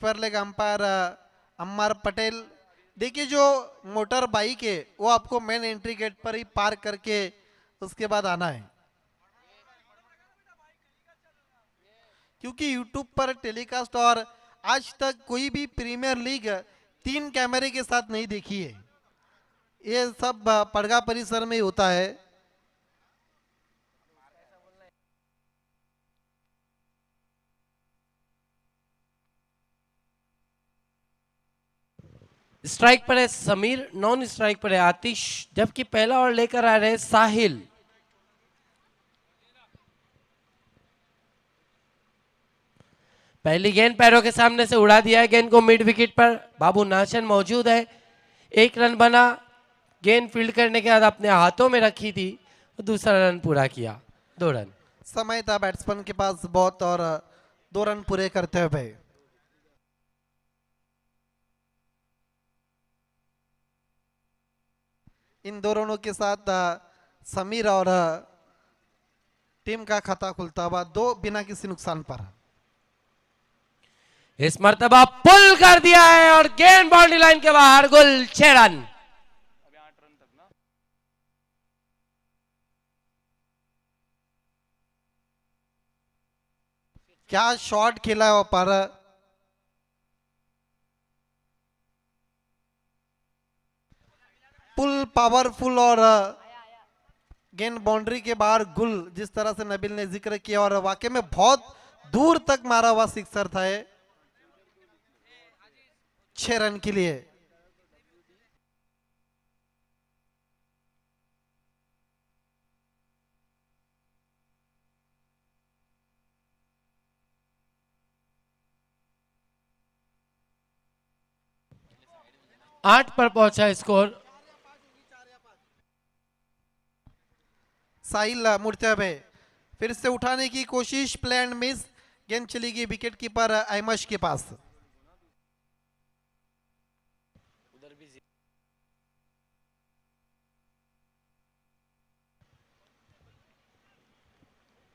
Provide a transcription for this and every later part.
पर leg umpire Ammar Patel. देखिए जो मोटर बाइक है वो आपको मेन एंट्री गेट पर ही पार्क करके उसके बाद आना है, क्योंकि यूट्यूब पर टेलीकास्ट और आज तक कोई भी प्रीमियर लीग 3 कैमरे के साथ नहीं देखी है। ये सब पड़गा परिसर में ही होता है। स्ट्राइक पर है समीर, नॉन स्ट्राइक पर है आतिश, जबकि पहला और लेकर आ रहे साहिल। पहली गेंद पैरों के सामने से उड़ा दिया है गेंद को मिड विकेट पर। बाबू नाचन मौजूद है। 1 रन बना। गेंद फील्ड करने के बाद अपने हाथों में रखी थी, दूसरा रन पूरा किया, 2 रन। समय था बैट्समैन के पास बहुत, और 2 रन पूरे करते हुए। इन 2 रनों के साथ समीर और टीम का खाता खुलता हुआ 2 बिना किसी नुकसान पर। इस मर्तबा पुल कर दिया है और गेंद बाउंड्री लाइन के बाहर, गुल 6 रन। क्या शॉट खेला है वो पर, पुल पावरफुल, और गेंद बाउंड्री के बाहर गुल, जिस तरह से नबील ने जिक्र किया, और वाकई में बहुत दूर तक मारा हुआ सिक्सर था ये 6 रन के लिए। आठ पर पहुंचा स्कोर। साहिल मुड़ते हुए फिर से उठाने की कोशिश, प्लान मिस, गेंद चली गई विकेट कीपर अहमश के पास।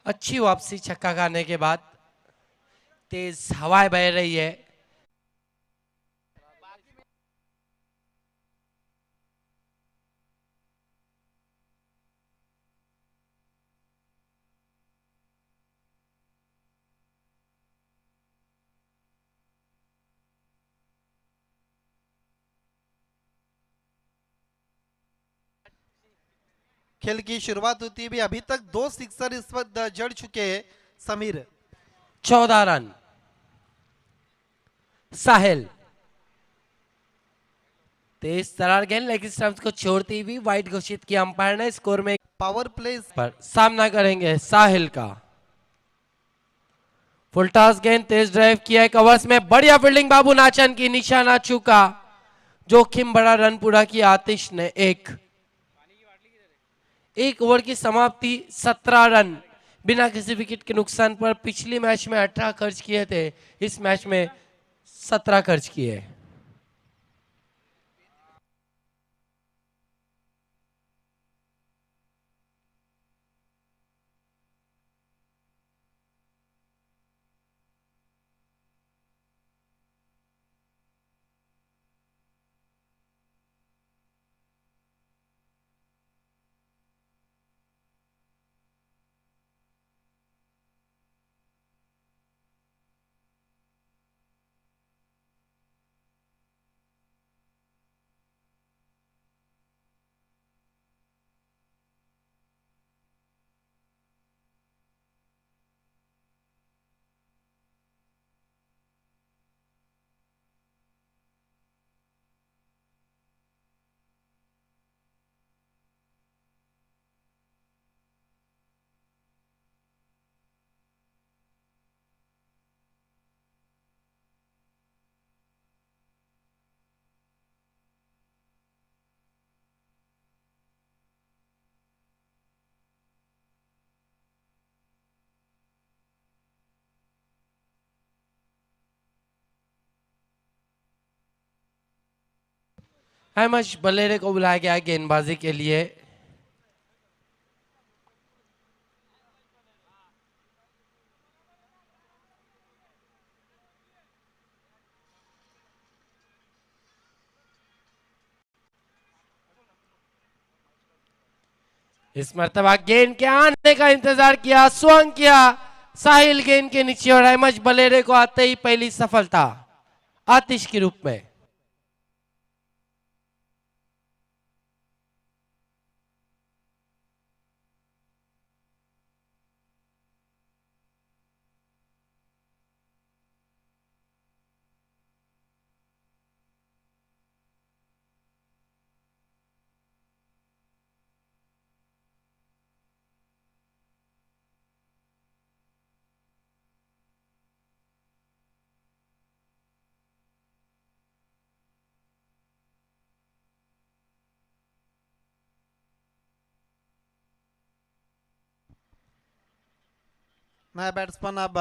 अच्छी वापसी छक्का खाने के बाद। तेज हवाएं बह रही है। खेल की शुरुआत होती भी अभी तक 2 सिक्सर इस वक्त जड़ चुके हैं समीर। 14 रन। साहिल तेज तरार गेंद लेग स्टंप्स को छोड़ती हुई वाइड घोषित किया अंपायर ने। स्कोर में पावर प्ले पर सामना करेंगे साहिल का। फुल टॉस गेंद, तेज ड्राइव किया है कवर्स में, बढ़िया फील्डिंग बाबू नाचन की, निशाना चूका, जोखिम बड़ा, रन पूरा किया आतिश ने। एक ओवर की समाप्ति, 17 रन बिना किसी विकेट के नुकसान पर। पिछली मैच में 18 खर्च किए थे, इस मैच में 17 खर्च किए। अहमद बल्लेरे को बुलाया गया गेंदबाजी के लिए। इस मर्तबा गेंद के आने का इंतजार किया, स्वंग किया साहिल गेंद के नीचे और अहमद बलेरे को आते ही पहली सफलता आतिश के रूप में। नया बैट्समैन अब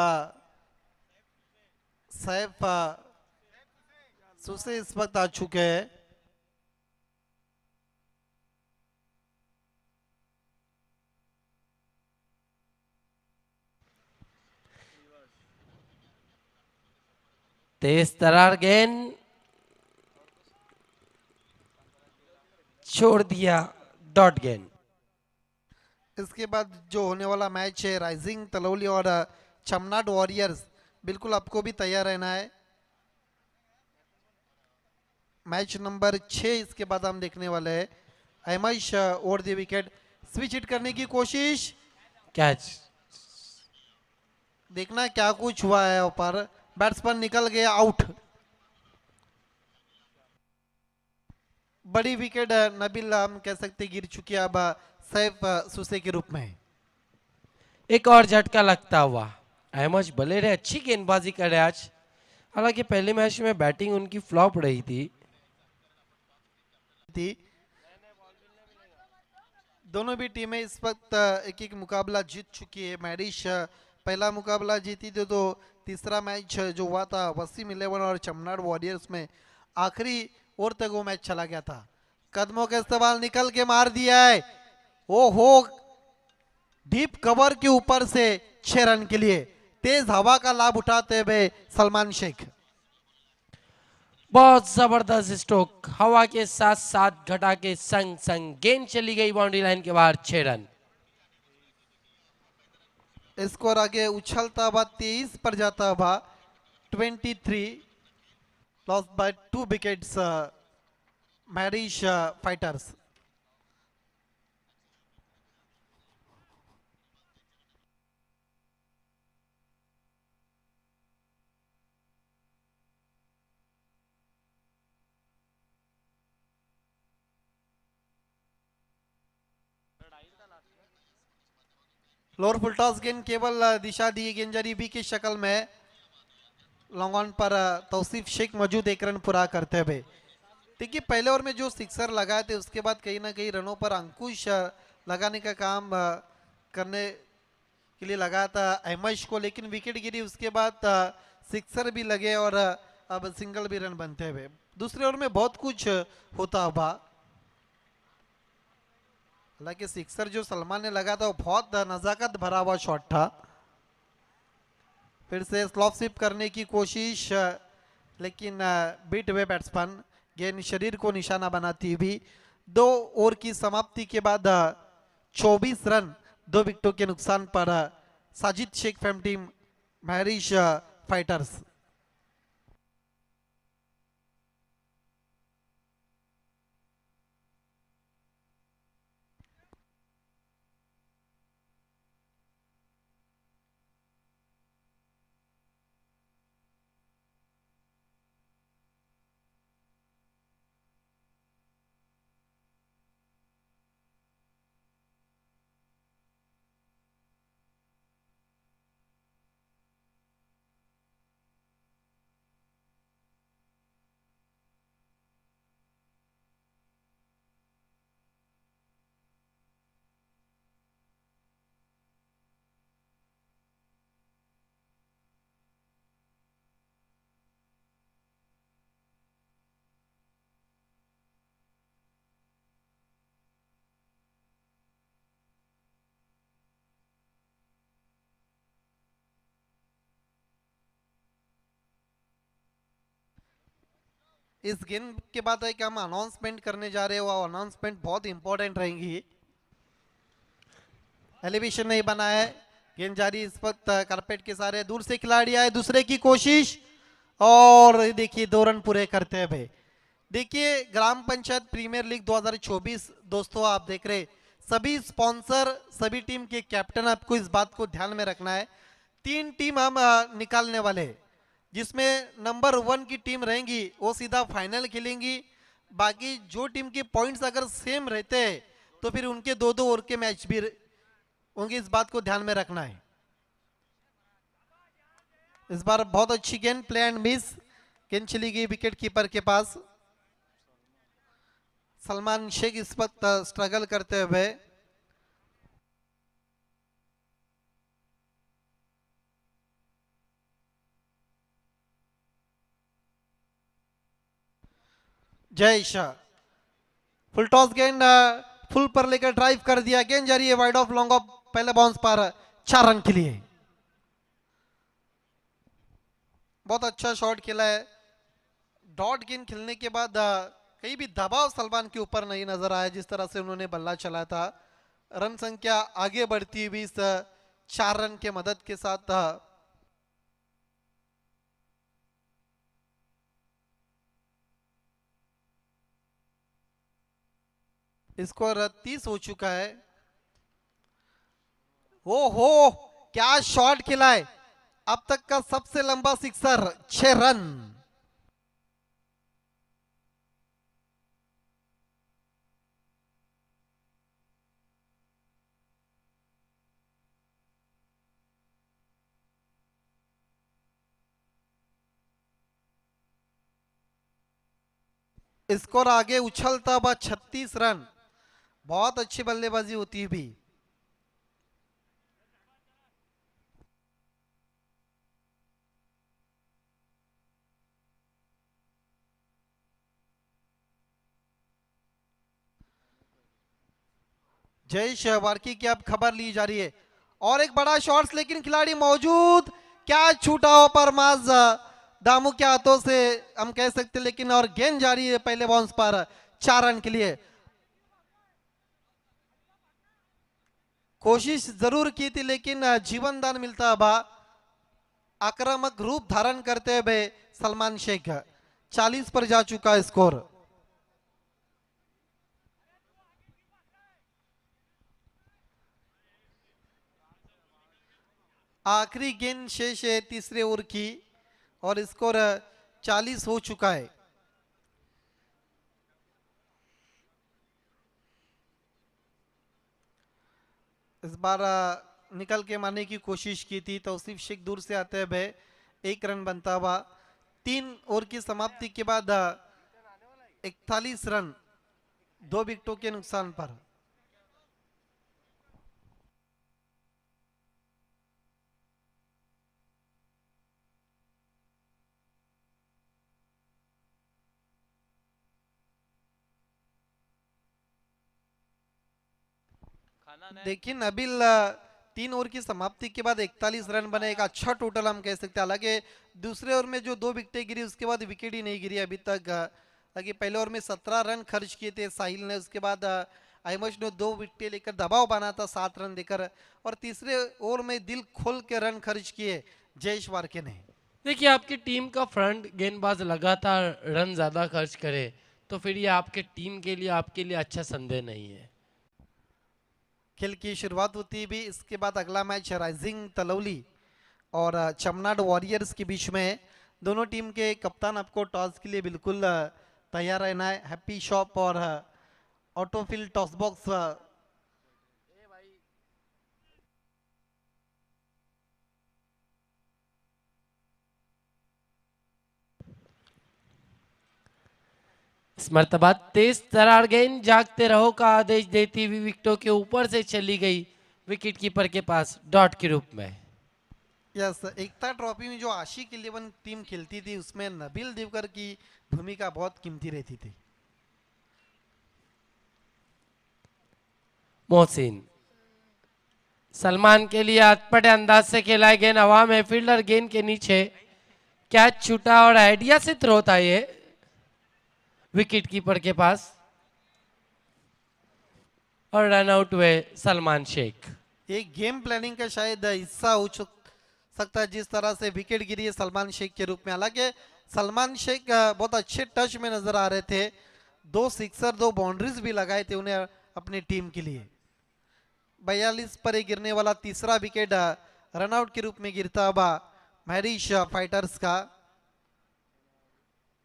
सैफ सुसे इस वक्त आ चुके हैं। तेज तरार गेंद छोड़ दिया, डॉट गेंद। इसके बाद जो होने वाला मैच है राइजिंग तलौली और चमनाड वॉरियर्स, बिल्कुल आपको भी तैयार रहना है। मैच नंबर 6 इसके बाद हम देखने वाले हैं। Ahmash over the wicket, switch hit करने की कोशिश, कैच। देखना क्या कुछ हुआ है ऊपर, बैट्समैन निकल गया आउट। बड़ी विकेट नबील हम कह सकते गिर चुकी है अब सैफ सुसे के रूप में। एक और झटका लगता हुआ, अहमद बलेरे अच्छी गेंदबाजी करे आज। हालांकि पहले मैच में बैटिंग उनकी फ्लॉप रही थी। दोनों भी टीमें इस वक्त एक एक मुकाबला जीत चुकी है। मैरिश पहला मुकाबला जीती थी, तो तीसरा मैच जो हुआ था वसीम 11 और चमनाड वॉरियर्स में आखिरी ओवर तक वो मैच चला गया था। कदमों का इस्तेमाल निकल के मार दिया है, ओहो डीप कवर के ऊपर से 6 रन के लिए तेज हवा का लाभ उठाते हुए सलमान शेख। बहुत जबरदस्त स्ट्रोक, हवा के साथ साथ घटा के संग संग गेंद चली गई बाउंड्री लाइन के बाहर, 6 रन। स्कोर आगे उछलता हुआ 23 पर जाता हुआ 23, lost by 2 wickets Marish fighters. Lower full toss गेंद केवल दिशा दी गेंद जारी बी की शक्ल में, लॉन्ग ऑन पर तौसीफ शेख मौजूद 1 रन पूरा करते हुए। देखिए पहले ओवर में जो सिक्सर लगाए थे उसके बाद कहीं ना कहीं रनों पर अंकुश लगाने का काम करने के लिए लगाया था अहमश को, लेकिन विकेट गिरी उसके बाद सिक्सर भी लगे और अब सिंगल भी रन बनते हुए। दूसरे ओवर में बहुत कुछ होता हुआ, हालांकि सिक्सर जो सलमान ने लगा था वो बहुत नजाकत भरा हुआ शॉट था। फिर से स्लॉप स्विप करने की कोशिश, लेकिन बीट हुए बैट्समैन, गेंद शरीर को निशाना बनाती हुई। 2 ओवर की समाप्ति के बाद 24 रन 2 विकेटों के नुकसान पर Sajid Shaikh fame team Marish fighters. इस गेम के बाद एक हम अनाउंसमेंट करने जा रहे हैं, वो अनाउंसमेंट बहुत इंपॉर्टेंट रहेंगी। एलिवेशन नहीं बना है। गेंद जारी इस वक्त कारपेट के सारे दूर से खिलाड़ी आए, दूसरे की कोशिश और देखिए 2 रन पूरे करते हैं भाई। देखिए ग्राम पंचायत प्रीमियर लीग 2024 दोस्तों आप देख रहे सभी स्पॉन्सर सभी टीम के कैप्टन आपको इस बात को ध्यान में रखना है। 3 टीम हम निकालने वाले हैं, जिसमें नंबर 1 की टीम रहेंगी वो सीधा फाइनल खेलेंगी। बाकी जो टीम के पॉइंट्स अगर सेम रहते हैं तो फिर उनके 2-2 ओवर के मैच भी होंगे, इस बात को ध्यान में रखना है। इस बार बहुत अच्छी गेंद, प्ले एंड मिस, गेंद चली गई विकेट कीपर के पास। सलमान शेख इस वक्त स्ट्रगल करते हुए जय शाह फुल टॉस गेंद फुल पर लेकर ड्राइव कर दिया, गेंद जा रही है वाइड ऑफ लॉन्ग ऑफ, पहले बाउंस पर 4 रन के लिए। बहुत अच्छा शॉट खेला है। डॉट गेंद खेलने के बाद कहीं भी दबाव सलमान के ऊपर नहीं नजर आया, जिस तरह से उन्होंने बल्ला चलाया था। रन संख्या आगे बढ़ती हुई इस 4 रन के मदद के साथ स्कोर 30 हो चुका है। हो क्या शॉट खेला है, अब तक का सबसे लंबा सिक्सर, 6 रन। स्कोर आगे उछलता हुआ 36 रन, बहुत अच्छी बल्लेबाजी होती है भी। जय शहबारकी की अब खबर ली जा रही है और एक बड़ा शॉट्स, लेकिन खिलाड़ी मौजूद, क्या छूटा हो पर माज दामू के हाथों से हम कह सकते, लेकिन और गेंद जारी है पहले बाउंस पर 4 रन के लिए। कोशिश जरूर की थी लेकिन जीवन दान मिलता अब। आक्रामक रूप धारण करते हुए सलमान शेख 40 पर जा चुका स्कोर। आखिरी गेंद शेष है तीसरे ओवर की और स्कोर 40 हो चुका है। इस बार निकल के मारने की कोशिश की थी, तौसीफ शेख दूर से आते हुए 1 रन बनता हुआ। 3 ओवर की समाप्ति के बाद 41 रन 2 विकेटों के नुकसान पर। देखिए नबील 3 ओवर की समाप्ति के बाद 41 रन बने, एक अच्छा टोटल हम कह सकते हैं। हालांकि दूसरे ओवर में जो 2 विकेटें गिरी उसके बाद विकेट ही नहीं गिरी अभी तक। हालांकि पहले ओवर में 17 रन खर्च किए थे साहिल ने, उसके बाद अहमद ने 2 विकेटें लेकर दबाव बना था 7 रन देकर, और तीसरे ओवर में दिल खोल के रन खर्च किए जयेश वारके ने। देखिए आपकी टीम का फ्रंट गेंदबाज लगातार रन ज्यादा खर्च करे तो फिर ये आपके टीम के लिए आपके लिए अच्छा संदेह नहीं है। खेल की शुरुआत होती भी, इसके बाद अगला मैच राइजिंग तलौली और चमनाड वॉरियर्स के बीच में। दोनों टीम के कप्तान आपको टॉस के लिए बिल्कुल तैयार रहना है। हैप्पी शॉप और ऑटोफिल टॉस बॉक्स इस मर्तबा तेज तरार गेंद जागते रहो का आदेश देती हुई विकेटों के ऊपर से चली गई विकेट कीपर के पास डॉट के रूप में। यस, एकता ट्रॉफी में जो आशिक 11 टीम खेलती थी उसमें नबील देवकर की भूमिका बहुत कीमती रहती थी। मोहसिन सलमान के लिए अटपटे अंदाज से खेला गेंद हवा में, फील्डर गेंद के नीचे, कैच छूटा और आइडिया से थ्रो था ये विकेट कीपर के पास और रन आउट हुए सलमान शेख। ये गेम प्लानिंग का शायद हिस्सा हो सकता है, जिस तरह से विकेट गिरी है सलमान शेख के रूप में। हालांकि सलमान शेख बहुत अच्छे टच में नजर आ रहे थे, 2 सिक्सर 2 बाउंड्रीज भी लगाए थे उन्हें अपनी टीम के लिए। 42 पर गिरने वाला तीसरा विकेट रनआउट के रूप में गिरता हुआ मैरिश फाइटर्स का।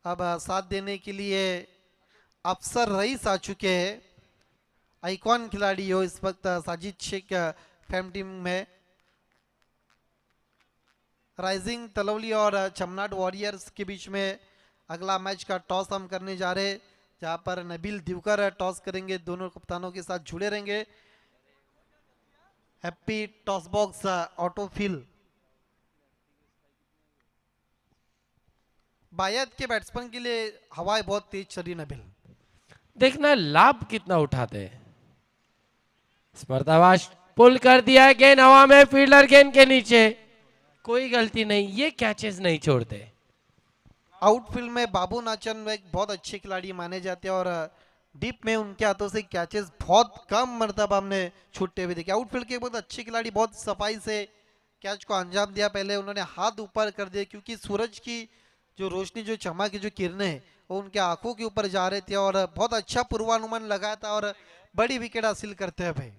अब साथ देने के लिए अफसर रईस आ चुके हैं, आइकॉन खिलाड़ी हो इस वक्त साजिद शेख फैम टीम में। राइजिंग तलौली और चमनाट वॉरियर्स के बीच में अगला मैच का टॉस हम करने जा रहे हैं, जहां पर नबील दिवकर टॉस करेंगे, दोनों कप्तानों के साथ जुड़े रहेंगे। Happy toss box autofill. बायत के बैट्समैन के लिए हवाएं बहुत तेज चली नबील। देखना लाभ कितना उठाते हैं। स्मृतावास पुल कर दिया है, गेंद हवा में, फील्डर गेंद के नीचे, कोई गलती नहीं, ये कैचेस नहीं छोड़ते। आउटफील्ड में बाबू नाचन एक बहुत अच्छे खिलाड़ी माने जाते हैं और डीप में उनके हाथों से कैचेस बहुत कम मरतबा हमने छूटते हुए देखे। आउटफील्ड के बहुत अच्छे खिलाड़ी बहुत सफाई से कैच को अंजाम दिया। पहले उन्होंने हाथ ऊपर कर दिए क्योंकि सूरज की जो रोशनी, जो चमक की जो किरणें वो उनके आंखों के ऊपर जा रहे थे और बहुत अच्छा पूर्वानुमान लगाया था और बड़ी विकेट हासिल करते हैं भाई।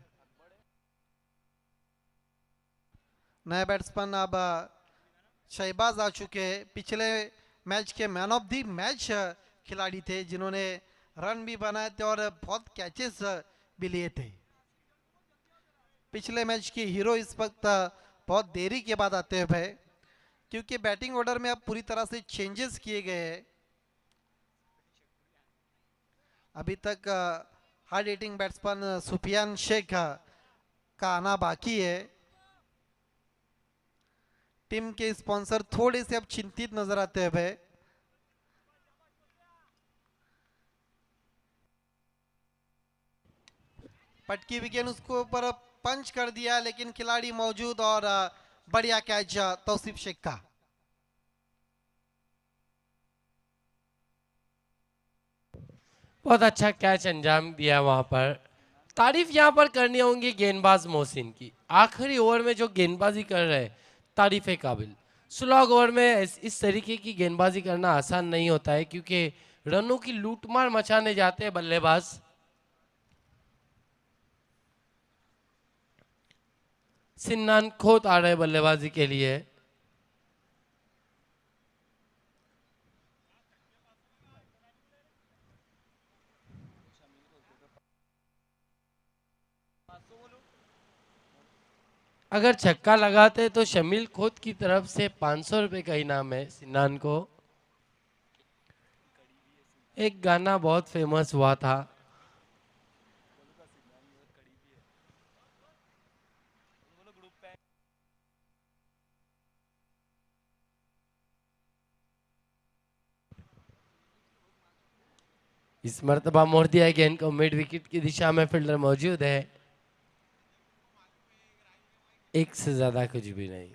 नए बैट्समैन अब शहबाज आ चुके हैं, पिछले मैच के मैन ऑफ द मैच खिलाड़ी थे, जिन्होंने रन भी बनाए थे और बहुत कैचेस भी लिए थे। पिछले मैच के हीरो इस वक्त बहुत देरी के बाद आते हैं भाई, क्योंकि बैटिंग ऑर्डर में अब पूरी तरह से चेंजेस किए गए हैं। अभी तक hard hitting batsman Sufiyan Shaikh का आना बाकी है। टीम के स्पॉन्सर थोड़े से अब चिंतित नजर आते हैं भाई। पटकी विकेट उसको ऊपर पंच कर दिया, लेकिन खिलाड़ी मौजूद और बढ़िया कैच तौसीफ शेख का। बहुत अच्छा कैच अंजाम दिया वहां पर। तारीफ यहां पर करनी होंगी गेंदबाज मोहसिन की, आखिरी ओवर में जो गेंदबाजी कर रहे हैं तारीफ काबिल। स्लॉग ओवर में इस तरीके की गेंदबाजी करना आसान नहीं होता है, क्योंकि रनों की लूटमार मचाने जाते हैं बल्लेबाज। सिन्नान खोत आ रहे बल्लेबाजी के लिए। अगर छक्का लगाते तो शमील खोत की तरफ से 500 रुपए का इनाम है सिन्नान को। एक गाना बहुत फेमस हुआ था, इस मर्तबा मोड़ दिया गेंद को मिड विकेट की दिशा में, फील्डर मौजूद है, एक से ज्यादा कुछ भी नहीं।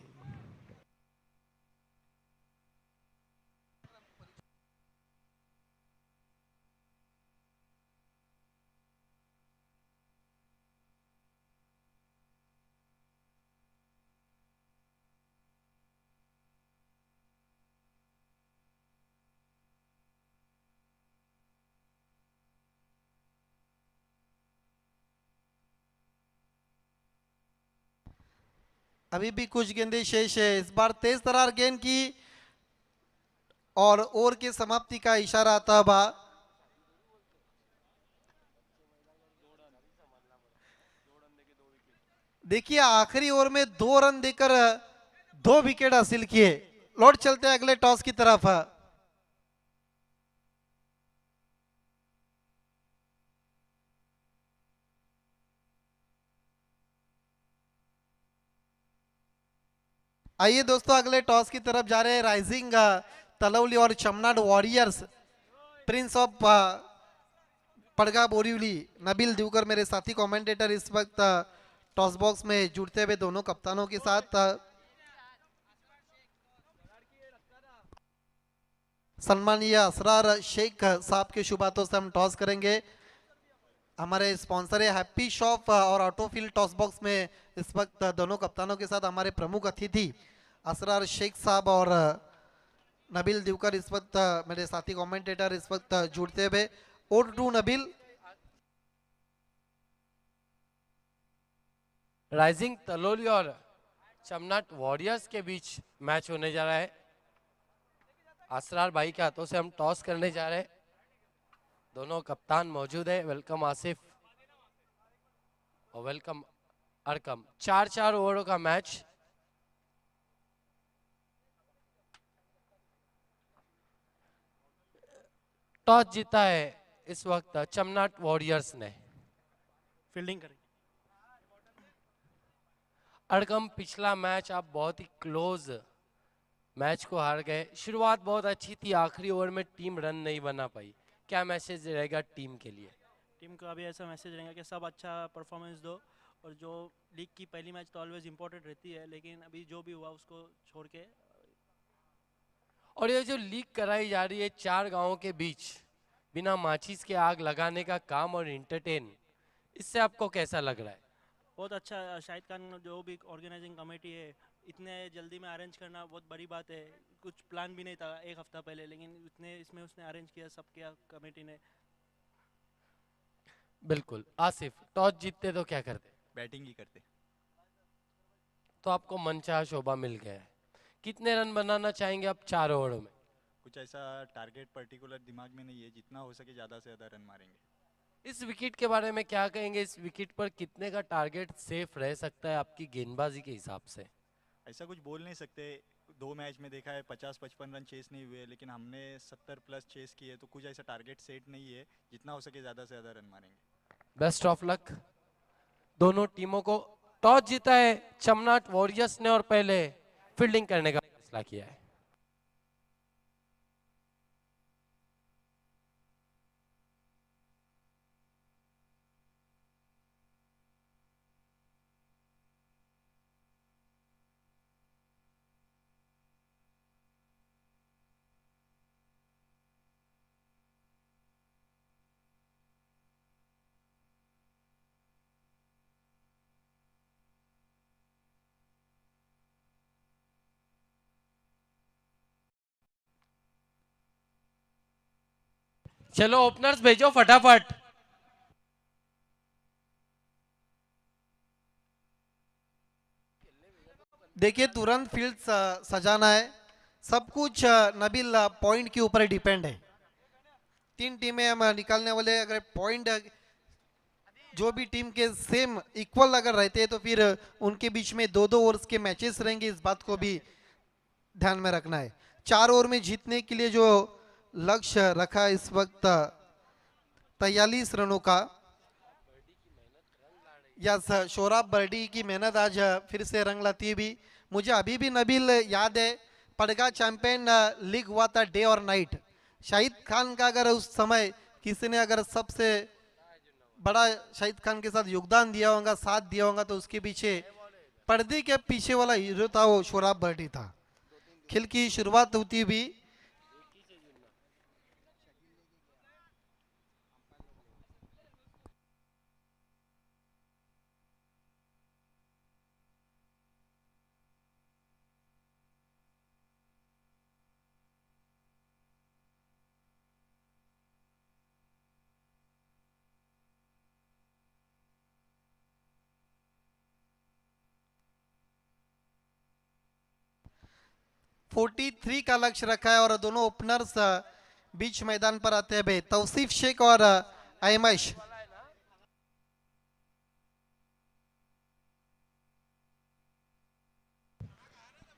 अभी भी कुछ गेंदें शेष है। इस बार तेज तरार गेंद की और ओवर की समाप्ति का इशारा आता बा। देखिए आखिरी ओवर में 2 रन देकर 2 विकेट हासिल किए। लौट चलते हैं अगले टॉस की तरफ। आइए दोस्तों अगले टॉस की तरफ जा रहे हैं। राइजिंग तलौली और चमनाड warriors, Prince of पड़गा Borivali Nabeel Divkar मेरे साथी कमेंटेटर इस वक्त टॉस बॉक्स में जुड़ते हुए दोनों कप्तानों के साथ। सम्मानीय असरार शेख साहब के शुभ हाथों से हम टॉस करेंगे। हमारे स्पॉन्सर है हैप्पी शॉप और ऑटोफिल टॉस बॉक्स में इस वक्त दोनों कप्तानों के साथ हमारे प्रमुख अतिथि असरार शेख साहब और नबील दिवकर इस वक्त मेरे साथी कमेंटेटर इस वक्त जुड़ते हुए। Over to Nabeel. Rising Taloli और चमनाट वॉरियर्स के बीच मैच होने जा रहा है। असरार भाई के हाथों से हम टॉस करने जा रहे हैं। दोनों कप्तान मौजूद है। वेलकम आसिफ और वेलकम अरकम। 4-4 ओवरों का मैच। टॉस जीता है इस वक्त चमनाट वॉरियर्स ने। फील्डिंग करें। अड़कम, पिछला मैच आप बहुत ही क्लोज मैच को हार गए। शुरुआत बहुत अच्छी थी, आखिरी ओवर में टीम रन नहीं बना पाई। क्या मैसेज रहेगा टीम के लिए? टीम को अभी ऐसा मैसेज रहेगा कि सब अच्छा परफॉर्मेंस दो, और जो लीग की पहली मैच तो ऑलवेज इंपॉर्टेंट रहती है, लेकिन अभी जो भी हुआ उसको छोड़ के। और ये जो लीग कराई जा रही है 4 गांवों के बीच बिना माचिस के आग लगाने का काम और इंटरटेन, इससे आपको कैसा लग रहा है? बहुत अच्छा। शाहिद खान जो भी ऑर्गेनाइजिंग कमेटी है, इतने जल्दी में अरेंज करना बहुत बड़ी बात है। कुछ प्लान भी नहीं था एक हफ्ता पहले, लेकिन इतने इसमें उसने अरेंज किया, सब किया कमेटी ने। बिल्कुल। आसिफ, टॉस जीतते तो क्या करते? बैटिंग ही करते। तो आपको मनचाहा शोभा मिल गया है। कितने रन बनाना चाहेंगे आप 4 ओवरों में? कुछ ऐसा टारगेट पर्टिकुलर दिमाग में नहीं है, जितना हो सके ज़्यादा से ज़्यादा रन मारेंगे। इस विकेट के बारे में क्या कहेंगे? इस विकेट पर कितने का टारगेट सेफ रह सकता है आपकी गेंदबाजी के हिसाब से? ऐसा कुछ बोल नहीं सकते। 2 मैच में देखा है 50-55 रन चेस नहीं हुए, लेकिन हमने 70 प्लस चेस किए, तो कुछ ऐसा टारगेट सेट नहीं है। जितना हो सके ज़्यादा से ज़्यादा रन मारेंगे। बेस्ट ऑफ लक दोनों टीमों को। टॉस जीता है चमनाट वॉरियर्स ने और पहले फील्डिंग करने का फैसला किया है। चलो ओपनर्स भेजो फटाफट। देखिए तुरंत फील्ड सजाना है। सब कुछ नबील पॉइंट के ऊपर डिपेंड है। 3 टीमें हम निकालने वाले, अगर पॉइंट जो भी टीम के सेम इक्वल अगर रहते हैं तो फिर उनके बीच में 2-2 ओवर्स के मैचेस रहेंगे। इस बात को भी ध्यान में रखना है। 4 ओवर में जीतने के लिए जो लक्ष्य रखा है इस वक्त 43 रनों का। या शोराब बर्डी की मेहनत आज फिर से रंग लाती है। भी मुझे अभी भी नबील याद है, पड़गा चैंपियन लीग हुआ था डे और नाइट। शाहिद खान का अगर उस समय किसी ने अगर सबसे बड़ा शाहिद खान के साथ योगदान दिया होगा, साथ दिया होगा, तो उसके पीछे पर्दे के पीछे वाला हीरो था वो शोराब बर्डी था। खेल की शुरुआत होती भी फोर्टी 43 का लक्ष्य रखा है और दोनों ओपनर्स बीच मैदान पर आते हैं। तौसीफ शेख और अयमश।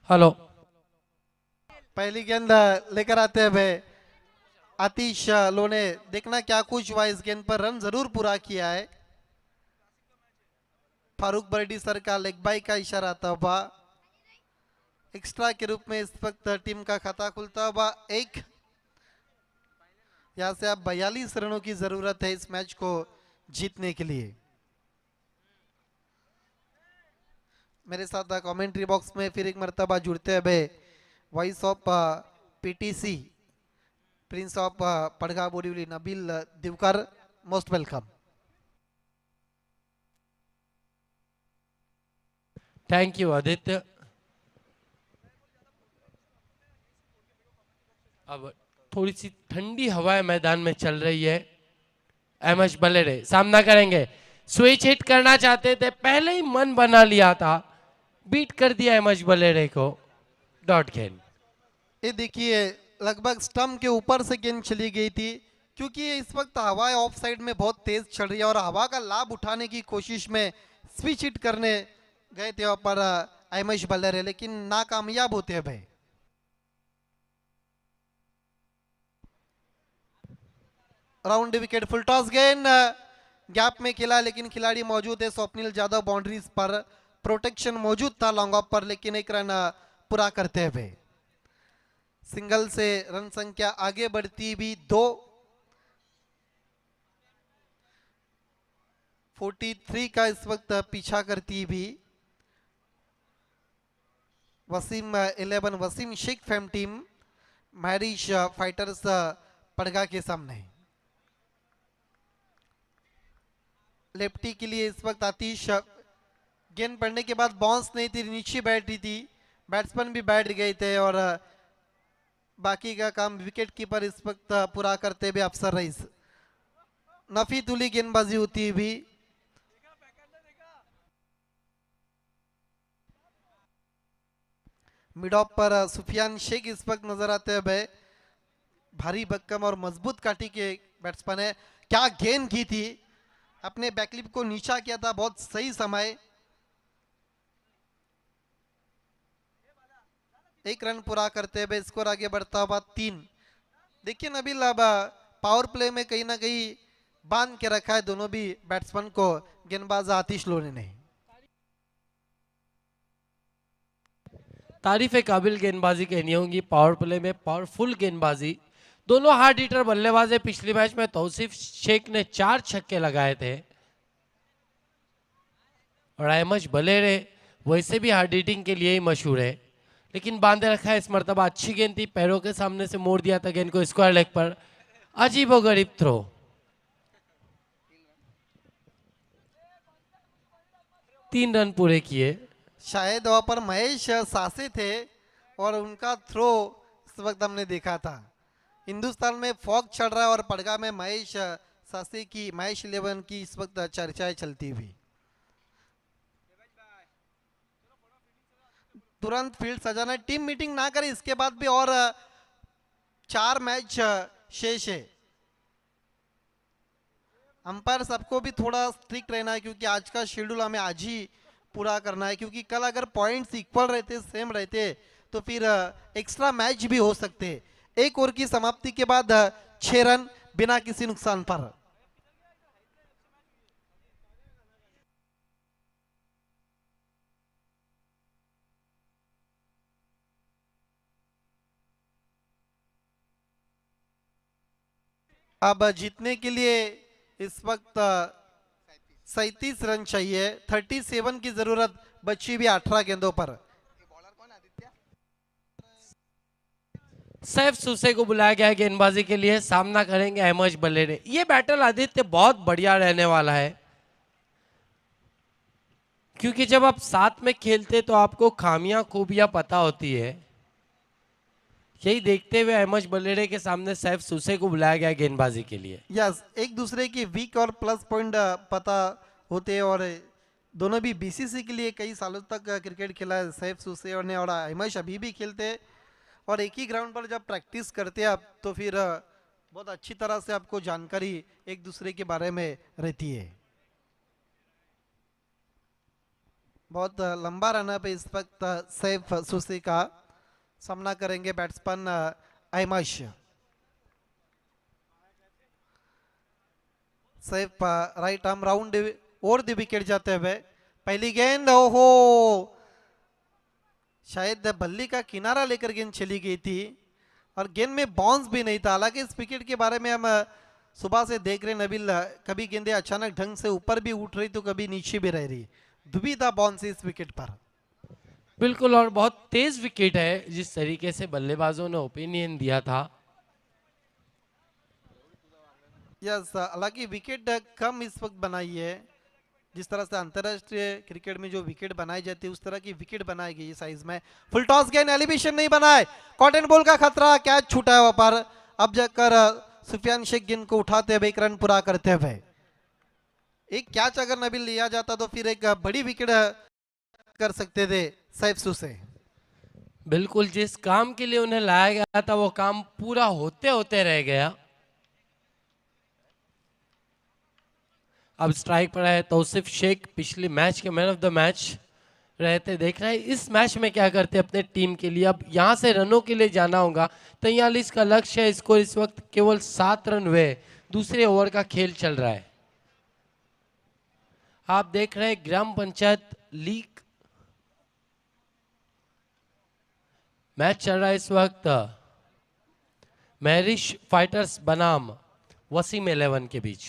हेलो। पहली गेंद लेकर आते हैं भाई आतिश लोने। देखना क्या कुछ हुआ इस गेंद पर। रन जरूर पूरा किया है। फारूक बर्डी सर का लेग बाई का इशारा आता हुआ एक्स्ट्रा के रूप में इस वक्त टीम का खाता खुलता हुआ 1। यहां से अब 42 रनों की जरूरत है इस मैच को जीतने के लिए। मेरे साथ कमेंट्री बॉक्स में फिर एक मर्तबा जुड़ते हुए voice of PTC Prince of पड़गा Borivali Nabeel Divkar, most welcome. Thank you Aditya. अब थोड़ी सी ठंडी हवाएं मैदान में चल रही है। एमएस बलेरे सामना करेंगे, स्विच हिट करना चाहते थे, पहले ही मन बना लिया था, बीट कर दिया एमएस बलेरे को, डॉट गेंद। ये देखिए लगभग स्टंप के ऊपर से गेंद चली गई थी, क्योंकि इस वक्त हवा ऑफ साइड में बहुत तेज चल रही है और हवा का लाभ उठाने की कोशिश में स्विच हिट करने गए थे वहां पर एमएस बलेरे, लेकिन नाकामयाब होते हैं भाई। राउंड विकेट, फुल टॉस गेंद गैप में खेला, लेकिन खिलाड़ी मौजूद है स्वप्निल यादव बाउंड्रीज पर, प्रोटेक्शन मौजूद था लॉन्ग ऑफ पर, लेकिन एक रन पूरा करते हुए सिंगल से रन संख्या आगे बढ़ती भी 43 का इस वक्त पीछा करती भी Wasim 11 Wasim Shaikh fame team Marish fighters पड़गा के सामने। लेफ्टी के लिए इस वक्त आतिश, गेंद पड़ने के बाद बाउंस नहीं थी, नीचे बैठी थी, बैट्समैन भी बैठ गए थे और बाकी का काम विकेट कीपर इस वक्त पूरा करते हुए अफसर रईस। नफी तुली गेंदबाजी होती हुई मिड ऑफ पर सुफियान शेख इस वक्त नजर आते हुए, भारी भक्कम और मजबूत काठी के बैट्समैन है। क्या गेंद की थी, अपने बैकलिप को नीचा किया था, बहुत सही समय। एक रन पूरा करते हुए स्कोर आगे बढ़ता हुआ 3। देखिए नबील, अब पावर प्ले में कहीं ना कहीं बांध के रखा है दोनों भी बैट्समैन को गेंदबाज आतिश लोने ने। तारीफ काबिल गेंदबाजी कहनी होगी, पावर प्ले में पावरफुल गेंदबाजी। दोनों हार्ड हिटर बल्लेबाज है, पिछले मैच में तौसीफ शेख ने 4 छक्के लगाए थे और एमएस बलेरे वैसे भी हार्ड हिटिंग के लिए ही मशहूर है, लेकिन बांधे रखा है इस मर्तबा। अच्छी गेंद थी, पैरों के सामने से मोड़ दिया था गेंद को स्क्वायर लेग पर, अजीबोगरीब थ्रो। तीन रन पूरे किए। शायद वहां पर महेश सासे थे और उनका थ्रो इस वक्त हमने देखा था। हिंदुस्तान में फॉग चल रहा है और पड़गा में महेश सासे की, महेश 11 की इस वक्त चर्चाएं चलती हुई। तुरंत फील्ड सजाना, टीम मीटिंग ना करे, इसके बाद भी और 4 मैच शेष है। अंपायर सबको भी थोड़ा स्ट्रिक्ट रहना है, क्योंकि आज का शेड्यूल हमें आज ही पूरा करना है, क्योंकि कल अगर पॉइंट्स इक्वल रहते, सेम रहते, तो फिर एक्स्ट्रा मैच भी हो सकते। एक ओवर की समाप्ति के बाद 6 रन बिना किसी नुकसान पर। अब जीतने के लिए इस वक्त 37 रन चाहिए, 37 की जरूरत बची भी 18 गेंदों पर। सैफ सुसे को बुलाया गया है गेंदबाजी के लिए, सामना करेंगे एमएस बलेरे। ये बैटल आदित्य बहुत बढ़िया रहने वाला है, क्योंकि जब आप साथ में खेलते तो आपको खामियां खूबियां पता होती है। यही देखते हुए एमएस बलेरे के सामने सैफ सुसे को बुलाया गया गेंदबाजी के लिए। यस, एक दूसरे की वीक और प्लस पॉइंट पता होते हैं और दोनों भी बीसीसी के लिए कई सालों तक क्रिकेट खेला है सैफ सुसे और ने, और हिमेश अभी भी खेलते हैं और एक ही ग्राउंड पर जब प्रैक्टिस करते हैं आप, तो फिर बहुत अच्छी तरह से आपको जानकारी एक दूसरे के बारे में रहती है। बहुत लंबा रन पे इस वक्त सैफ सुसे का, सामना करेंगे batsman Himesh. Saif right arm round over the wicket जाते हुए, पहली गेंद, ओहो, शायद बल्ली का किनारा लेकर गेंद चली गई थी और गेंद में बाउंस भी नहीं था। हालांकि इस विकेट के बारे में हम सुबह से देख रहे नबील, कभी गेंदें अचानक ढंग से ऊपर भी उठ रही तो कभी नीचे भी रह रही, दुविधा बाउंस इस विकेट पर। बिल्कुल, और बहुत तेज विकेट है, जिस तरीके से बल्लेबाजों ने ओपिनियन दिया था। यस, हालांकि विकेट कम इस वक्त बनाई है, जिस तरह से अंतरराष्ट्रीय क्रिकेट में जो विकेट बनाई जाती है उस तरह की विकेट बनाई गई साइज में। फुल टॉस गेंद, एलिवेशन नहीं बनाए, कॉटन बॉल का खतरा, कैच छूटा है वहां पर। अब जाकर सुफियान शेख गेंद को उठाते हुए एक रन पूरा करते हुए। एक कैच अगर नबील लिया जाता तो फिर एक बड़ी विकेट कर सकते थे सैफ सुसे। बिल्कुल, जिस काम के लिए उन्हें लाया गया था वो काम पूरा होते होते रह गया। अब स्ट्राइक पर है तौसीफ शेख, पिछले मैच के मैन ऑफ द मैच रहते। देख रहे हैं इस मैच में क्या करते हैं अपने टीम के लिए। अब यहां से रनों के लिए जाना होगा। 43 का लक्ष्य है, स्कोर इस वक्त केवल 7 रन हुए, दूसरे ओवर का खेल चल रहा है। आप देख रहे हैं ग्राम पंचायत लीग मैच चल रहा है इस वक्त महरिश फाइटर्स बनाम वसीम 11 के बीच।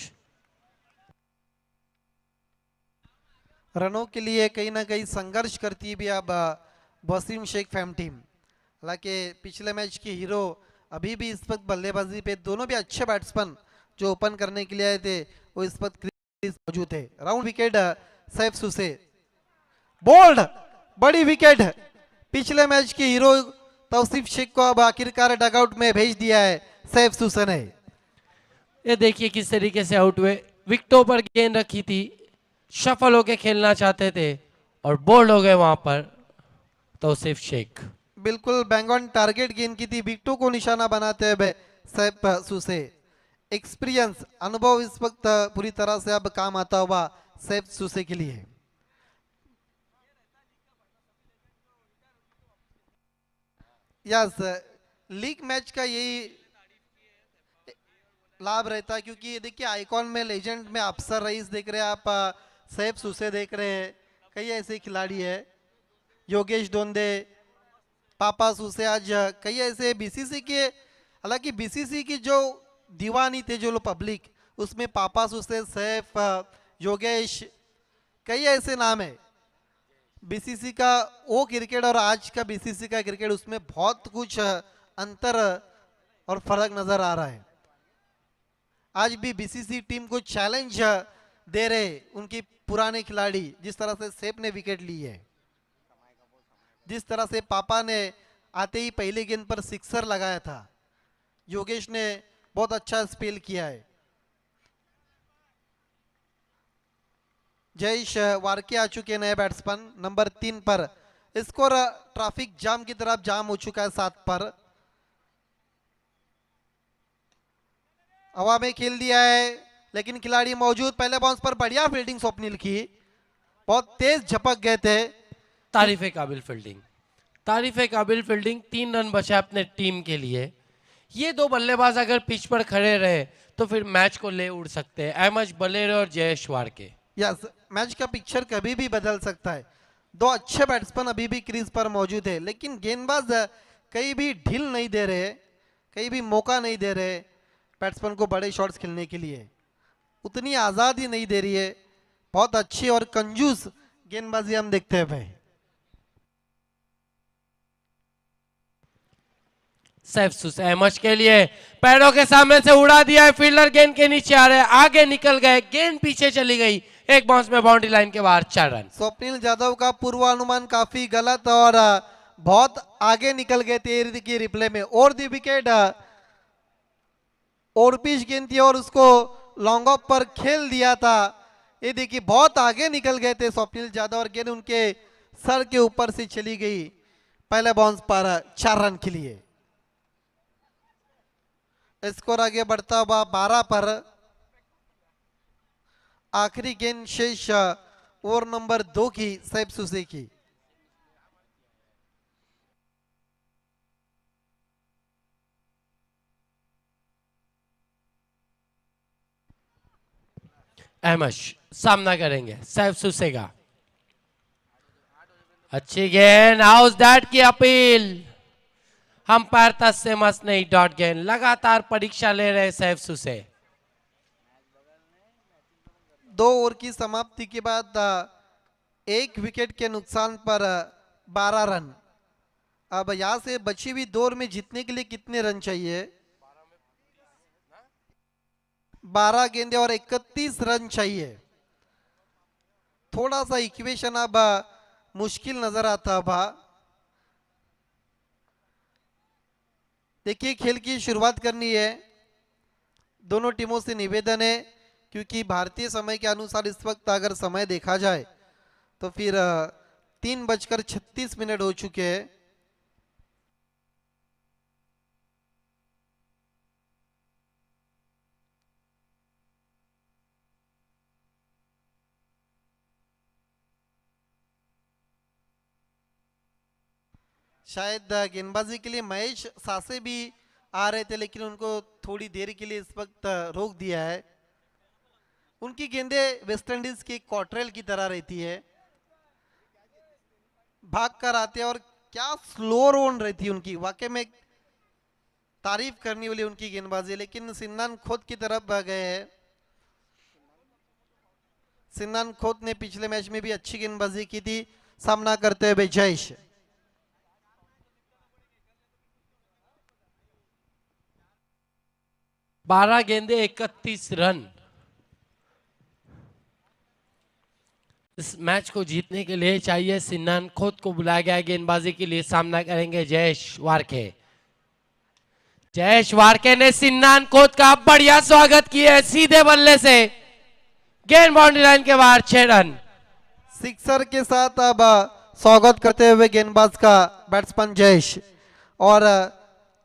रनों के लिए कहीं ना कहीं संघर्ष करती है भी अब वसीम शेख फैम टीम। हालांकि पिछले मैच के हीरो अभी भी इस वक्त बल्लेबाजी पे, दोनों भी अच्छे बैट्समैन जो ओपन करने के लिए आए थे वो इस वक्त क्रीज मौजूद थे। Round wicket Saif Suse, bold बड़ी विकेट। पिछले मैच के हीरो तौसीफ शेख को अब आखिरकार डगआउट में भेज दिया है सैफ सुसे ने। ये देखिए किस तरीके से आउट हुए, विकेटों पर गेंद रखी थी, शफल होके खेलना चाहते थे और बोल्ड हो गए वहां पर तौसीफ शेख। बिल्कुल बैंग ऑन टारगेट गेंद की थी, विकेटों को निशाना बनाते हुए सैफ सुसे। एक्सपीरियंस, अनुभव इस वक्त पूरी तरह से अब काम आता हुआ सैफ सुसे के लिए। यस, लीग मैच का यही लाभ रहता है क्योंकि देखिए आइकॉन में, लेजेंड में अफसर रईस देख रहे हैं आप, सैफ सुसे देख रहे हैं, कई ऐसे खिलाड़ी है, योगेश दोंदे, पापा सुसे, आज कई ऐसे बीसीसी के, हालांकि बीसीसी की जो दीवानी थे जो लोग पब्लिक, उसमें पापा सुसे, सैफ, योगेश, कई ऐसे नाम है। बीसीसी का वो क्रिकेट और आज का बीसीसी का क्रिकेट, उसमें बहुत कुछ अंतर और फर्क नजर आ रहा है। आज भी बीसीसी टीम को चैलेंज दे रहे उनकी पुराने खिलाड़ी, जिस तरह से सैफ ने विकेट ली है, जिस तरह से पापा ने आते ही पहले गेंद पर सिक्सर लगाया था, योगेश ने बहुत अच्छा स्पेल किया है। जयेश वारके आ चुके नए बैट्समैन नंबर 3 पर। स्कोर ट्रैफिक जाम की तरफ जाम हो चुका है 7 पर। हवा में खेल दिया है लेकिन खिलाड़ी मौजूद। पहले बाउंस पर बढ़िया फील्डिंग स्वप्निल की, बहुत तेज झपक गए थे। तारीफे काबिल फील्डिंग, तारीफे काबिल फील्डिंग। 3 रन बचे अपने टीम के लिए। ये दो बल्लेबाज अगर पिच पर खड़े रहे तो फिर मैच को ले उड़ सकते हैं, अहमद बलेर और जयेश वारके। यस, मैच का पिक्चर कभी भी बदल सकता है। दो अच्छे बैट्समैन अभी भी क्रीज पर मौजूद है लेकिन गेंदबाज कहीं भी ढील नहीं दे रहे, कहीं भी मौका नहीं दे रहे बैट्समैन को बड़े शॉट्स खेलने के लिए, उतनी आज़ादी नहीं दे रही है। बहुत अच्छी और कंजूस गेंदबाजी हम देखते हैं भाई। सैफ सुसे अहमद के लिए पैरों के सामने से उड़ा दिया है, फील्डर गेंद के नीचे आ रहे हैं, आगे निकल गए, गेंद पीछे चली गई, एक बाउंस में बाउंड्री लाइन के बाहर 4 रन। स्वप्निल यादव का पूर्वानुमान काफी गलत और बहुत आगे निकल गए थे की रिप्ले में। और दी विकेट, और पिच गेंद थी और उसको लॉन्ग ऑफ पर खेल दिया था। ये देखिए बहुत आगे निकल गए थे स्वप्निल यादव और गेंद उनके सर के ऊपर से चली गई पहले बाउंस पर 4 रन के लिए। स्कोर आगे बढ़ता हुआ 12 पर। आखिरी गेंद शेष ओवर नंबर 2 की सैफ सुसे की। अहमद सामना करेंगे सैफ सुसे का। अच्छी गेंद, हाउस दैट की अपील, अंपायर तस्से मस नहीं, डॉट गेंद। लगातार परीक्षा ले रहे सैफ सुसे। 2 ओवर की समाप्ति के बाद 1 विकेट के नुकसान पर 12 रन। अब यहां से बची हुई 2 ओवर में जीतने के लिए कितने रन चाहिए? 12 गेंदे और 31 रन चाहिए। थोड़ा सा इक्वेशन अब मुश्किल नजर आता बा। देखिए खेल की शुरुआत करनी है, दोनों टीमों से निवेदन है, क्योंकि भारतीय समय के अनुसार इस वक्त अगर समय देखा जाए तो फिर 3:36 हो चुके हैं। शायद गेंदबाजी के लिए महेश सासे भी आ रहे थे, लेकिन उनको थोड़ी देर के लिए इस वक्त रोक दिया है। उनकी गेंदें वेस्ट इंडीज की कॉटरेल की तरह रहती है, भाग कर आते हैं, और क्या स्लो रोन रहती है उनकी, वाकई में तारीफ करने वाली उनकी गेंदबाजी। लेकिन सिन्नान खोत की तरफ गए हैं। सिन्नान खोत ने पिछले मैच में भी अच्छी गेंदबाजी की थी, सामना करते हुए जयेश। बारह गेंदे 31 रन। इस मैच को जीतने के लिए चाहिए सिन्नान खोत को बुलाया गया गेंदबाजी के लिए। सामना करेंगे जयेश वारके। जयेश वारके ने सिन्नान खोत का बढ़िया स्वागत किया है, सीधे बल्ले से गेंद बाउंड्री लाइन के बाहर, 6 रन। सिक्सर के साथ अब स्वागत करते हुए गेंदबाज का बैट्समैन जयेश, और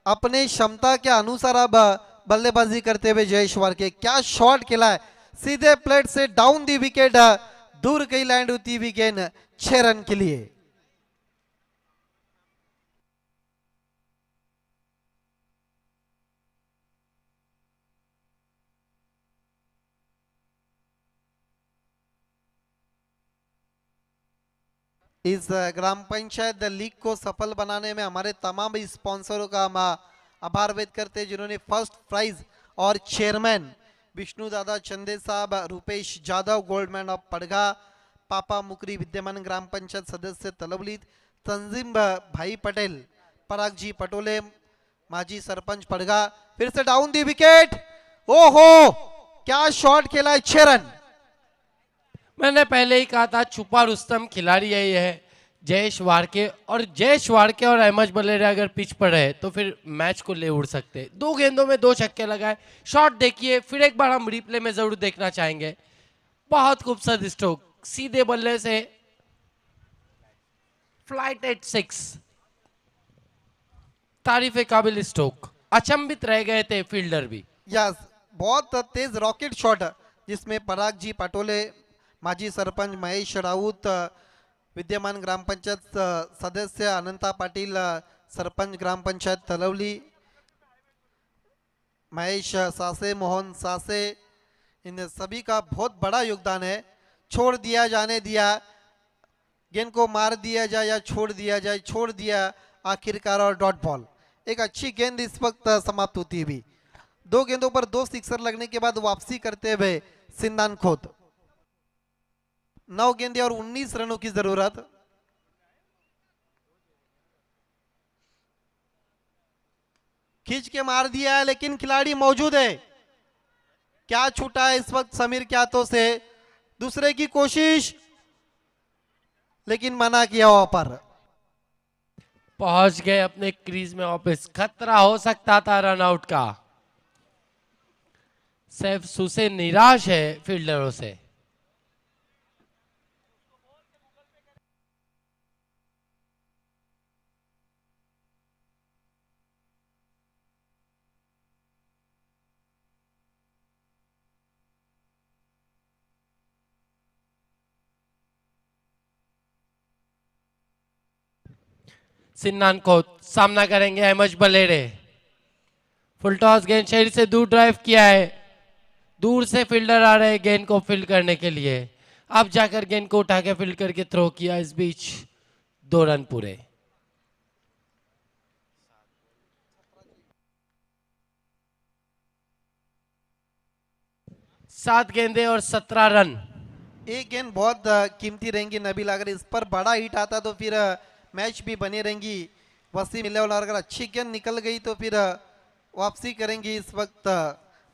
अपने क्षमता के अनुसार अब बल्लेबाजी करते हुए जयेश वारके। क्या शॉट खेला है, सीधे प्लेट से डाउन दी विकेट, दूर कहीं लैंड होती हुई गेंद, 6 रन के लिए। इस ग्राम पंचायत लीग को सफल बनाने में हमारे तमाम स्पॉन्सरों का हम आभार व्यक्त करते हैं, जिन्होंने फर्स्ट प्राइज और चेयरमैन विष्णु दादा चंदे साहब, रूपेश जाधव गोल्डमैन ऑफ पड़गा, पापा मुकरी विद्यमान ग्राम पंचायत सदस्य तलवली, तंजीम भाई पटेल, पराग जी पटोले माजी सरपंच पड़गा। फिर से डाउन दी विकेट, ओहो क्या शॉट खेला है, 6 रन। मैंने पहले ही कहा था छुपा रुस्तम खिलाड़ी यही है जयेश वारके, और जयेश वारके और अहमद बलेरिया अगर पिच पर रहे तो फिर मैच को ले उड़ सकते। 2 गेंदों में 2 छक्के लगाए। शॉट देखिए, फिर एक बार हम रिप्ले में जरूर देखना चाहेंगे। बहुत खूबसूरत स्ट्रोक, सीधे बल्ले से फ्लाइट एट 6, तारीफ काबिल स्ट्रोक। अचंभित रह गए थे फील्डर भी। यस, बहुत तेज रॉकेट शॉट, जिसमें पराग जी पटोले, माजी सरपंच महेश राउत, विद्यमान ग्राम पंचायत सदस्य अनंता पाटिल, सरपंच ग्राम पंचायत तलवली, महेश सासे, मोहन सासे, इन सभी का बहुत बड़ा योगदान है। छोड़ दिया, जाने दिया, गेंद को मार दिया जाए या छोड़ दिया जाए, छोड़ दिया आखिरकार, और डॉट बॉल। एक अच्छी गेंद इस वक्त समाप्त होती हुई। 2 गेंदों पर 2 सिक्सर लगने के बाद वापसी करते हुए सिन्नान खोत। 9 गेंदे और 19 रनों की जरूरत। खींच के मार दिया है, लेकिन खिलाड़ी मौजूद है। क्या छूटा है इस वक्त समीर के हाथों से, दूसरे की कोशिश, लेकिन मना किया वहां पर। पहुंच गए अपने क्रीज में वापस। खतरा हो सकता था रन आउट का। सैफ सुसे निराश है फील्डरों से। सिन्नान को सामना करेंगे अहमद बलेरे। फुल टॉस गेंद शरीर से दूर ड्राइव किया है। दूर से फील्डर आ रहे हैं गेंद को फील्ड करने के लिए। अब जाकर गेंद को उठा के फील्ड करके थ्रो किया। इस बीच 2 रन पूरे। सात गेंदे और 17 रन। एक गेंद बहुत कीमती रहेंगी नबील, अगर इस पर बड़ा हिट आता तो फिर मैच भी बनी रहेंगी वसीम लेवल, और अगर अच्छी गेंद निकल गई तो फिर वापसी करेंगी इस वक्त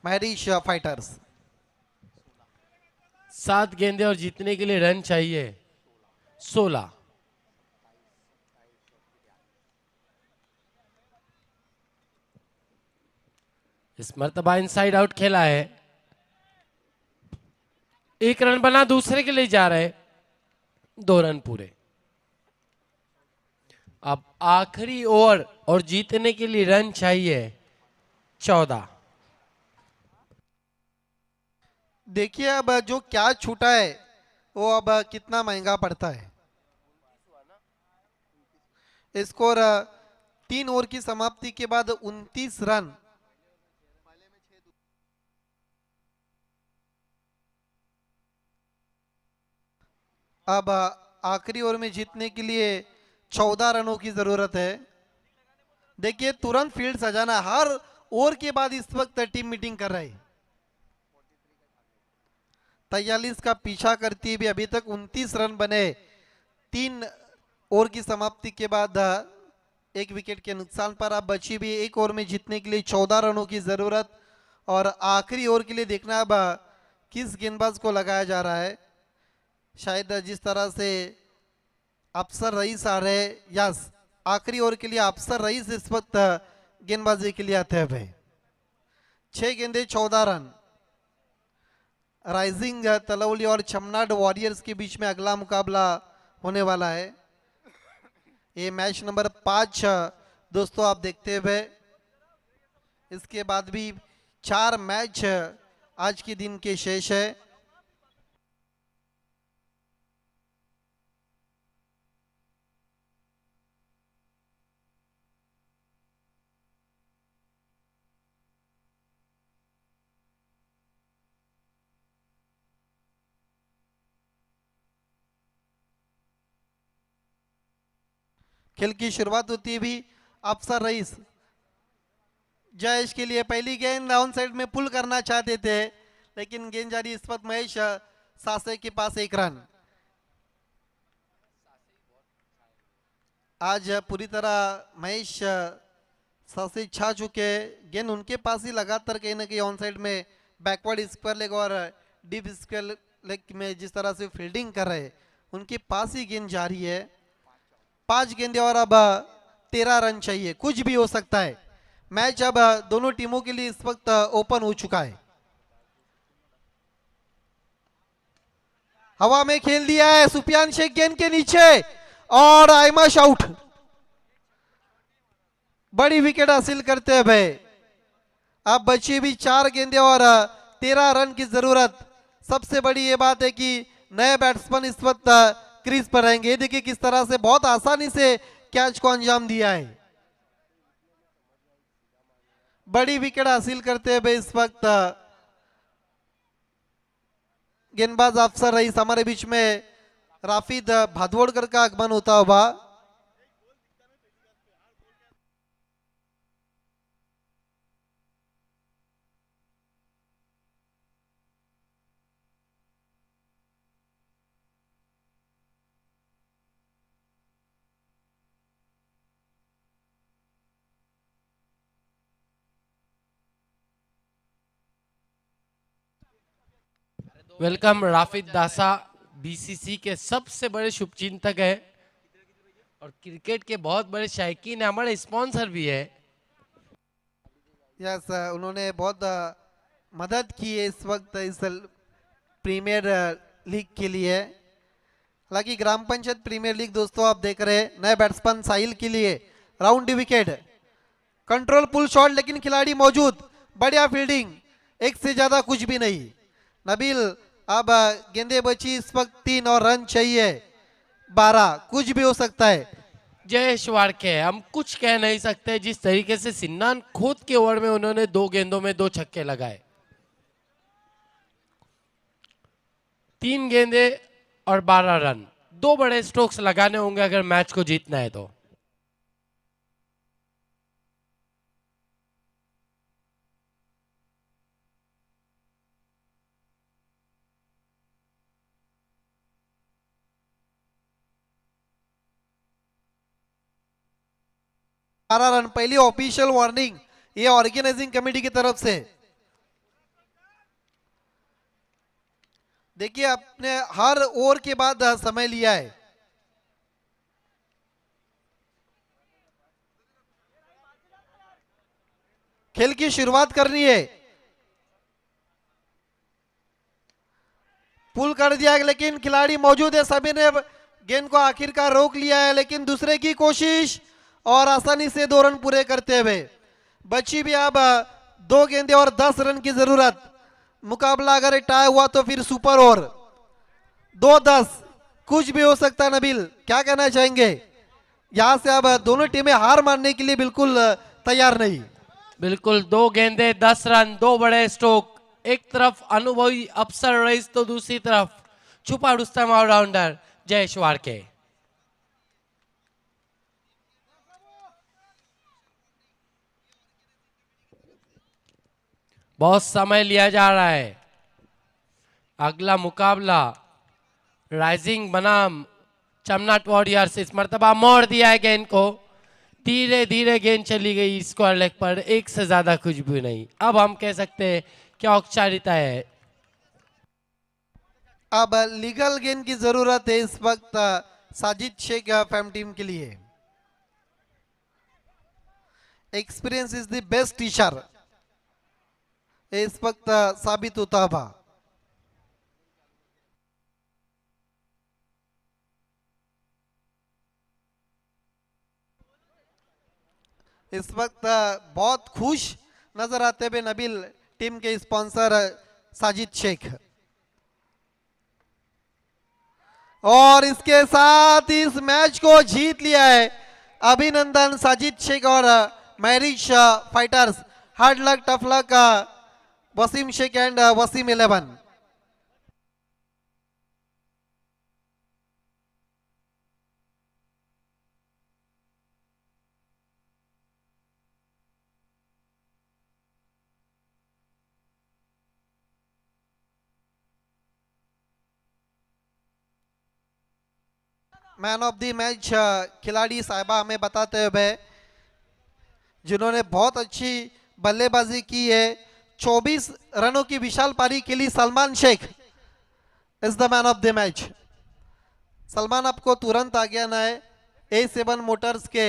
महरीश फाइटर्स। 7 गेंदे और जीतने के लिए रन चाहिए 16। इस मर्तबा इनसाइड आउट खेला है, 1 रन बना, दूसरे के लिए जा रहे, 2 रन पूरे। अब आखिरी ओवर और जीतने के लिए रन चाहिए 14। देखिए अब जो कैच छूटा है वो अब कितना महंगा पड़ता है। स्कोर 3 ओवर की समाप्ति के बाद 29 रन। अब आखिरी ओवर में जीतने के लिए 14 रनों की जरूरत है। देखिए तुरंत फील्ड सजाना, हर ओवर के बाद इस वक्त टीम मीटिंग कर रहे हैं। 43 का पीछा करती हुई अभी तक 29 रन बने। 3 ओवर की समाप्ति के बाद 1 विकेट के नुकसान पर अब बची भी 1 ओवर में जीतने के लिए 14 रनों की जरूरत। और आखिरी ओवर के लिए देखना अब किस गेंदबाज को लगाया जा रहा है। शायद जिस तरह से अफसर रईस आ रहे, यस आखिरी ओवर के लिए अफसर रईस इस वक्त गेंदबाजी के लिए आते हैं। 6 गेंदे 14 रन। राइजिंग तलौली और चमनाड वॉरियर्स के बीच में अगला मुकाबला होने वाला है। ये मैच नंबर 5 दोस्तों आप देखते हुए, इसके बाद भी 4 मैच आज के दिन के शेष है। खेल की शुरुआत होती है भी अफसर रईस जयेश के लिए पहली गेंद डाउन साइड में पुल करना चाहते थे, लेकिन गेंद जारी इस वक्त महेश सासे के पास 1 रन। आज पूरी तरह महेश सासे छा चुके, गेंद उनके पास ही लगातार कहीं ना कहीं ऑन साइड में बैकवर्ड स्क्वायर लेग और डीप स्क्वायर लेग में जिस तरह से फील्डिंग कर रहे उनके पास ही गेंद जारी है। 5 गेंदे और अब 13 रन चाहिए, कुछ भी हो सकता है। मैच अब दोनों टीमों के लिए इस वक्त ओपन हो चुका है। हवा में खेल दिया है सुफियान शेख गेंद के नीचे और आइमाश आउट। बड़ी विकेट हासिल करते हुए अब बची भी 4 गेंदे और 13 रन की जरूरत। सबसे बड़ी ये बात है कि नए बैट्समैन इस वक्त क्रीज पर रहेंगे। देखिए किस तरह से बहुत आसानी से कैच को अंजाम दिया है। बड़ी विकेट हासिल करते हुए इस वक्त गेंदबाज अफसर रईस, हमारे बीच में राफिद भादवोड़कर का आगमन होता हुआ। वेलकम राफिद दासा, बीसीसी के सबसे बड़े शुभचिंतक है और क्रिकेट के बहुत बड़े शायकीन है, हमारे स्पॉन्सर भी है। यस उन्होंने बहुत मदद की है इस वक्त इस प्रीमियर लीग के लिए। हालांकि ग्राम पंचायत प्रीमियर लीग दोस्तों आप देख रहे हैं, नए बैट्समैन साहिल के लिए round wicket, control pull shot, लेकिन खिलाड़ी मौजूद, बढ़िया फील्डिंग, एक से ज्यादा कुछ भी नहीं। नबील अब गेंदे बची इस वक्त 3 और रन चाहिए 12, कुछ भी हो सकता है। जयेश वाड़के, हम कुछ कह नहीं सकते जिस तरीके से सिन्नान खुद के ओवर में उन्होंने 2 गेंदों में 2 छक्के लगाए। 3 गेंदे और 12 रन, 2 बड़े स्ट्रोक्स लगाने होंगे अगर मैच को जीतना है तो। रन, पहली ऑफिशियल वार्निंग ये ऑर्गेनाइजिंग कमेटी की तरफ से। देखिए आपने हर ओवर के बाद समय लिया है। खेल की शुरुआत करनी है। पुल कर दिया लेकिन खिलाड़ी मौजूद है, सभी ने गेंद को आखिरकार रोक लिया है, लेकिन दूसरे की कोशिश और आसानी से 2 रन पूरे करते हुए बची भी अब 2 गेंदें और 10 रन की जरूरत। मुकाबला अगर टाई हुआ तो फिर सुपर ओवर 2-10 कुछ भी हो सकता है। नबील क्या कहना चाहेंगे? यहां से अब दोनों टीमें हार मानने के लिए बिल्कुल तैयार नहीं। बिल्कुल 2 गेंदे 10 रन, 2 बड़े स्ट्रोक। एक तरफ अनुभवी अफसर रईस तो दूसरी तरफ छुपा रुस्तम ऑलराउंडर जयेश वाड़के। बहुत समय लिया जा रहा है। अगला मुकाबला राइजिंग बनाम चमनाट वॉरियर्स। इस मर्तबा मोड़ दिया है गेंद को, धीरे धीरे गेंद चली गई स्क्वायर लेग पर, एक से ज्यादा कुछ भी नहीं। अब हम कह सकते हैं क्या औपचारिकता है। अब लीगल गेंद की जरूरत है इस वक्त साजिद शेख फैम टीम के लिए। Experience is the best teacher इस वक्त साबित होता हुआ। इस वक्त बहुत खुश नजर आते हुए नबील टीम के स्पॉन्सर साजिद शेख, और इसके साथ इस मैच को जीत लिया है। अभिनंदन साजिद शेख और marriage fighters. Hard luck tough luck Wasim Shaikh and Wasim 11। Man of the match खिलाड़ी साहिबा हमें बताते हुए जिन्होंने बहुत अच्छी बल्लेबाजी की है, 24 रनों की विशाल पारी के लिए Salman Shaikh is the man of the match. Salman आपको तुरंत आज्ञा ना है A7 मोटर्स के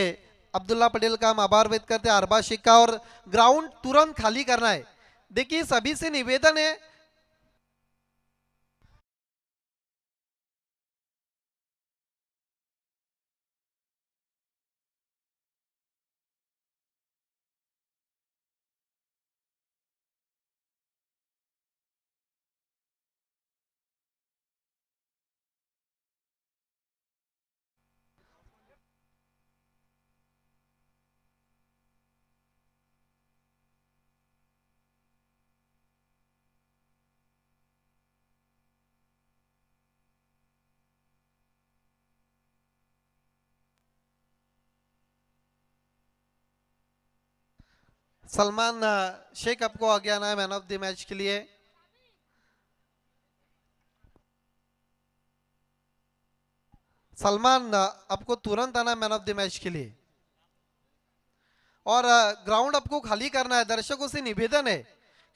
अब्दुल्ला पटेल का हम आभार व्यक्त करते हैं, अरबा शेख का, और ग्राउंड तुरंत खाली करना है। देखिए सभी से निवेदन है सलमान शेख आपको आज्ञा ना है मैन ऑफ द मैच के लिए। सलमान आपको तुरंत आना है मैन ऑफ द मैच के लिए, और ग्राउंड आपको खाली करना है। दर्शकों से निवेदन है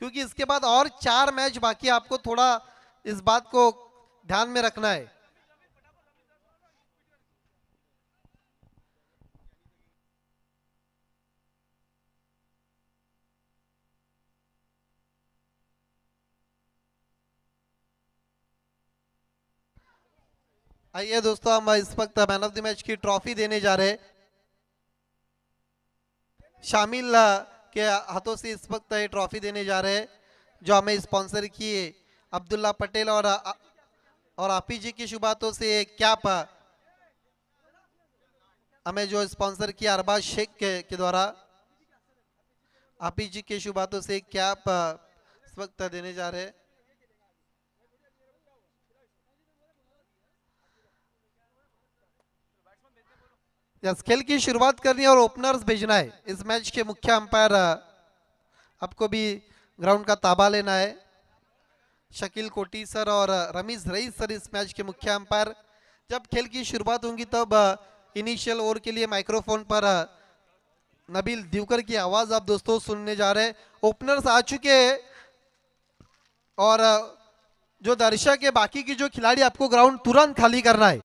क्योंकि इसके बाद और 4 मैच बाकी, आपको थोड़ा इस बात को ध्यान में रखना है। आइए दोस्तों, हम इस वक्त मैन ऑफ द मैच की ट्रॉफी देने जा रहे हैं। शामिल के हाथों से इस वक्त ये ट्रॉफी देने जा रहे हैं जो हमें स्पॉन्सर किए अब्दुल्ला पटेल, और आपी जी की शुभ हाथों से कैप हमें जो स्पॉन्सर किया अरबाज शेख के द्वारा, आपी जी के शुभ हाथों से कैप इस वक्त देने जा रहे हैं। यस, खेल की शुरुआत करनी है और ओपनर्स भेजना है। इस मैच के मुख्य अंपायर आपको भी ग्राउंड का ताबा लेना है। शकील कोटी सर और रमीज रईस सर इस मैच के मुख्य अंपायर। जब खेल की शुरुआत होगी तब इनिशियल ओवर के लिए माइक्रोफोन पर नबील दिवकर की आवाज आप दोस्तों सुनने जा रहे हैं। ओपनर्स आ चुके हैं और जो दर्शक है बाकी की जो खिलाड़ी आपको ग्राउंड तुरंत खाली करना है।